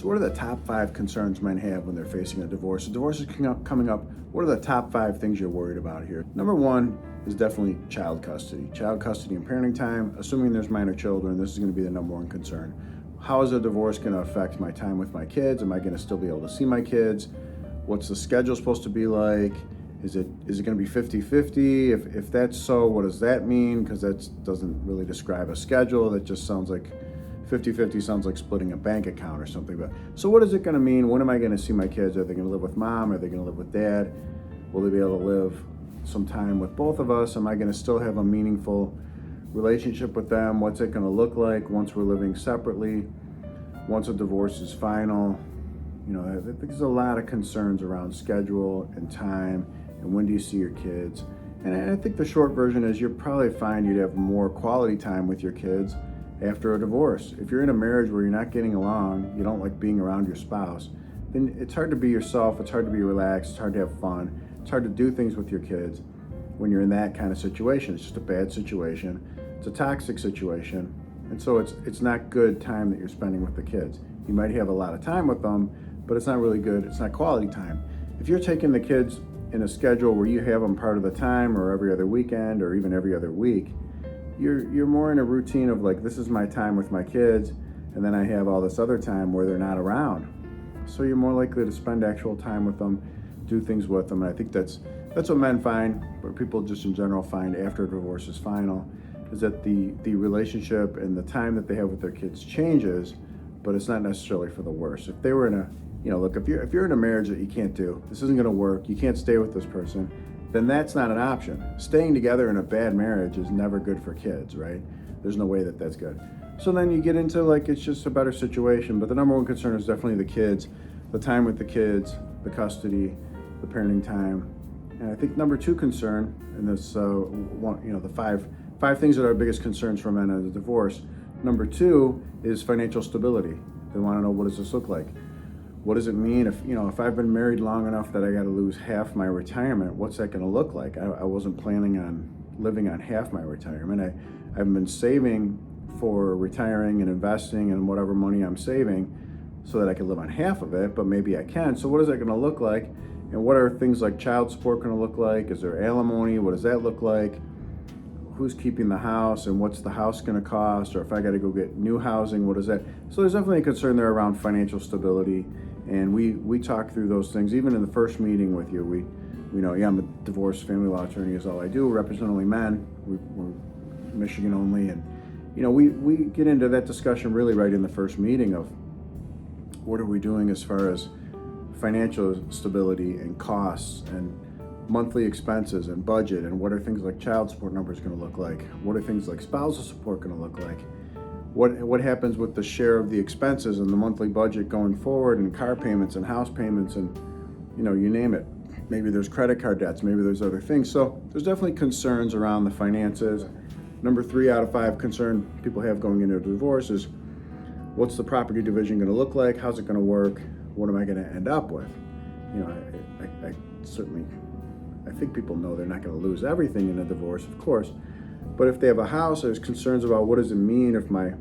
So what are the top 5 concerns men have when they're facing a divorce? A divorce is coming up. What are the top 5 things you're worried about here? Number 1 is definitely child custody. Child custody and parenting time, assuming there's minor children, this is going to be the number 1 concern. How is a divorce going to affect my time with my kids? Am I going to still be able to see my kids? What's the schedule supposed to be like? Is it going to be 50-50? If that's so, what does that mean? Because that doesn't really describe a schedule. That just sounds like 50-50 sounds like splitting a bank account or something. But so what is it going to mean? When am I going to see my kids? Are they going to live with mom? Are they going to live with dad? Will they be able to live some time with both of us? Am I going to still have a meaningful relationship with them? What's it going to look like once we're living separately? Once a divorce is final? You know, there's a lot of concerns around schedule and time and when do you see your kids. And I think the short version is you'll probably find you'd have more quality time with your kids after a divorce. If you're in a marriage where you're not getting along, you don't like being around your spouse, then it's hard to be yourself, it's hard to be relaxed, it's hard to have fun, it's hard to do things with your kids when you're in that kind of situation. It's just a bad situation, it's a toxic situation, and so it's not good time that you're spending with the kids. You might have a lot of time with them, but it's not really good, it's not quality time. If you're taking the kids in a schedule where you have them part of the time or every other weekend or even every other week, you're more in a routine of like, this is my time with my kids, and then I have all this other time where they're not around. So you're more likely to spend actual time with them, do things with them. And I think that's what men find, or people just in general find after a divorce is final, is that the relationship and the time that they have with their kids changes, but it's not necessarily for the worse. If they were in a, look, if you're in a marriage that you can't do, this isn't gonna work, you can't stay with this person, then that's not an option. Staying together in a bad marriage is never good for kids, right? There's no way that that's good. So then you get into like, it's just a better situation, but the number 1 concern is definitely the kids, the time with the kids, the custody, the parenting time. And I think number 2 concern, and this, the five things that are our biggest concerns for men in a divorce. Number 2 is financial stability. They wanna know, what does this look like? What does it mean if I've been married long enough that I got to lose half my retirement? What's that going to look like? I wasn't planning on living on half my retirement. I've been saving for retiring and investing and whatever money I'm saving so that I can live on half of it, but maybe I can. So what is that going to look like? And what are things like child support going to look like? Is there alimony? What does that look like? Who's keeping the house and what's the house going to cost? Or if I got to go get new housing, what is that? So there's definitely a concern there around financial stability. And we talk through those things. Even in the first meeting with you, I'm a divorce family law attorney is all I do, represent only men. We're Michigan only. And, we get into that discussion really right in the first meeting of what are we doing as far as financial stability and costs and monthly expenses and budget, and what are things like child support numbers going to look like? What are things like spousal support going to look like? What happens with the share of the expenses and the monthly budget going forward, and car payments and house payments and, you name it. Maybe there's credit card debts, maybe there's other things. So there's definitely concerns around the finances. Number 3 out of 5 concern people have going into a divorce is, what's the property division going to look like? How's it going to work? What am I going to end up with? I think people know they're not going to lose everything in a divorce, of course. But if they have a house, there's concerns about what does it mean if my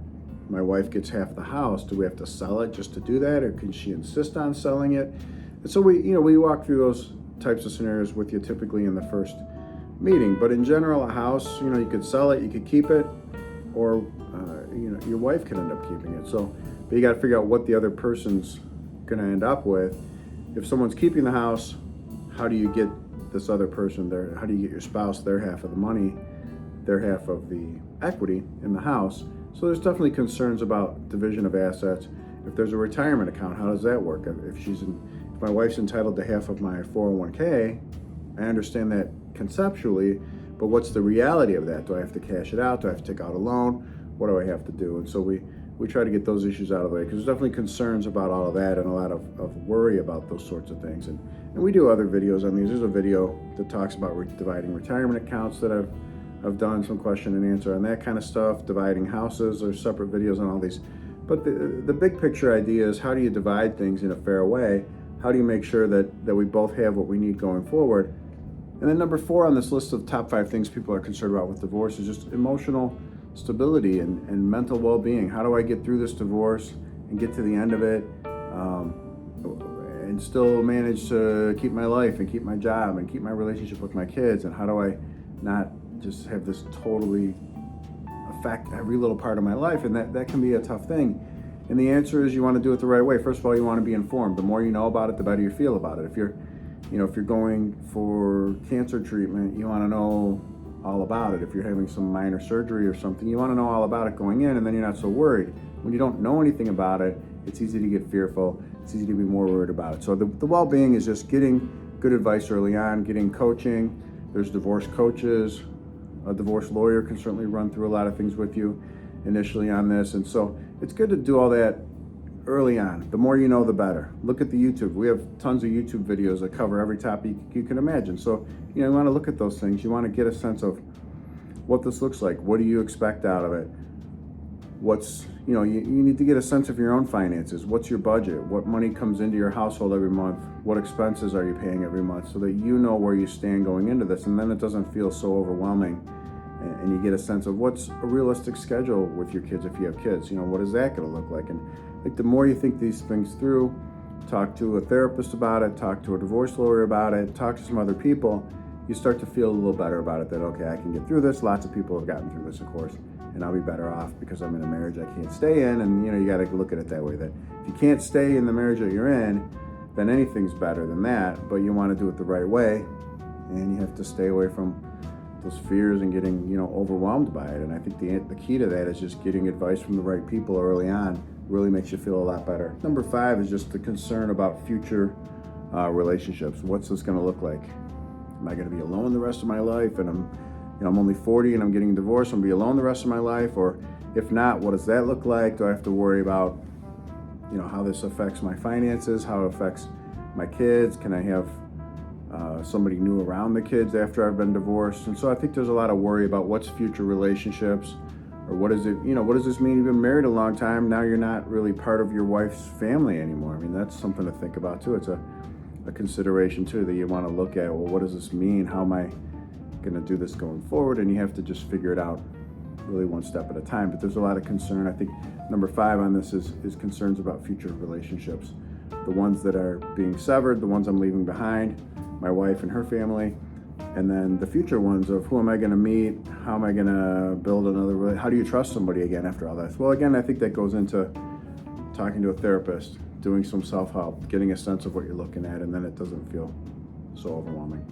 wife gets half the house? Do we have to sell it just to do that, or can she insist on selling it? And so we walk through those types of scenarios with you typically in the first meeting. But in general, a house, you could sell it, you could keep it, or your wife could end up keeping it. So, but you got to figure out what the other person's going to end up with. If someone's keeping the house, how do you get this other person there? How do you get your spouse their half of the money, their half of the equity in the house? So there's definitely concerns about division of assets. If there's a retirement account, how does that work? If my wife's entitled to half of my 401k, I understand that conceptually, but what's the reality of that? Do I have to cash it out? Do I have to take out a loan? What do I have to do? And so we try to get those issues out of the way, because there's definitely concerns about all of that and a lot of worry about those sorts of things. And we do other videos on these. There's a video that talks about dividing retirement accounts that I've done some question and answer on that kind of stuff, dividing houses. There's separate videos on all these. But the big picture idea is, how do you divide things in a fair way? How do you make sure that we both have what we need going forward? And then number 4 on this list of top 5 things people are concerned about with divorce is just emotional stability and mental well-being. How do I get through this divorce and get to the end of it and still manage to keep my life and keep my job and keep my relationship with my kids? And how do I not just have this totally affect every little part of my life? And that can be a tough thing. And the answer is you want to do it the right way. First of all, you want to be informed. The more you know about it, the better you feel about it. If you're going for cancer treatment, you want to know all about it. If you're having some minor surgery or something, you want to know all about it going in, and then you're not so worried. When you don't know anything about it, it's easy to get fearful. It's easy to be more worried about it. So the well-being is just getting good advice early on, getting coaching. There's divorce coaches. A divorce lawyer can certainly run through a lot of things with you initially on this. And so it's good to do all that early on. The more you know, the better. Look at the YouTube. We have tons of YouTube videos that cover every topic you can imagine. So, you want to look at those things. You want to get a sense of what this looks like. What do you expect out of it? You need to get a sense of your own finances. What's your budget? What money comes into your household every month? What expenses are you paying every month, so that you know where you stand going into this, and then it doesn't feel so overwhelming, and you get a sense of what's a realistic schedule with your kids if you have kids. What is that going to look like? And the more you think these things through, talk to a therapist about it, talk to a divorce lawyer about it, talk to some other people, you start to feel a little better about it, that, okay, I can get through this. Lots of people have gotten through this, of course, and I'll be better off because I'm in a marriage I can't stay in. And, you got to look at it that way, that if you can't stay in the marriage that you're in, then anything's better than that, but you want to do it the right way, and you have to stay away from those fears and getting, overwhelmed by it. And I think the key to that is just getting advice from the right people early on. Really makes you feel a lot better. Number 5 is just the concern about future relationships. What's this going to look like? Am I going to be alone the rest of my life? And I'm only 40 and I'm getting divorced. I'm going to be alone the rest of my life. Or if not, what does that look like? Do I have to worry about, how this affects my finances? How it affects my kids? Can I have somebody new around the kids after I've been divorced? And so I think there's a lot of worry about what's future relationships, or what does this mean? You've been married a long time. Now you're not really part of your wife's family anymore. I mean, that's something to think about too. It's a consideration too, that you want to look at. Well, what does this mean? How am I going to do this going forward? And you have to just figure it out really one step at a time. But there's a lot of concern. I think number 5 on this is concerns about future relationships. The ones that are being severed, the ones I'm leaving behind, my wife and her family, and then the future ones of who am I going to meet? How am I going to build another? How do you trust somebody again after all this? Well, again, I think that goes into talking to a therapist, doing some self-help, getting a sense of what you're looking at, and then it doesn't feel so overwhelming.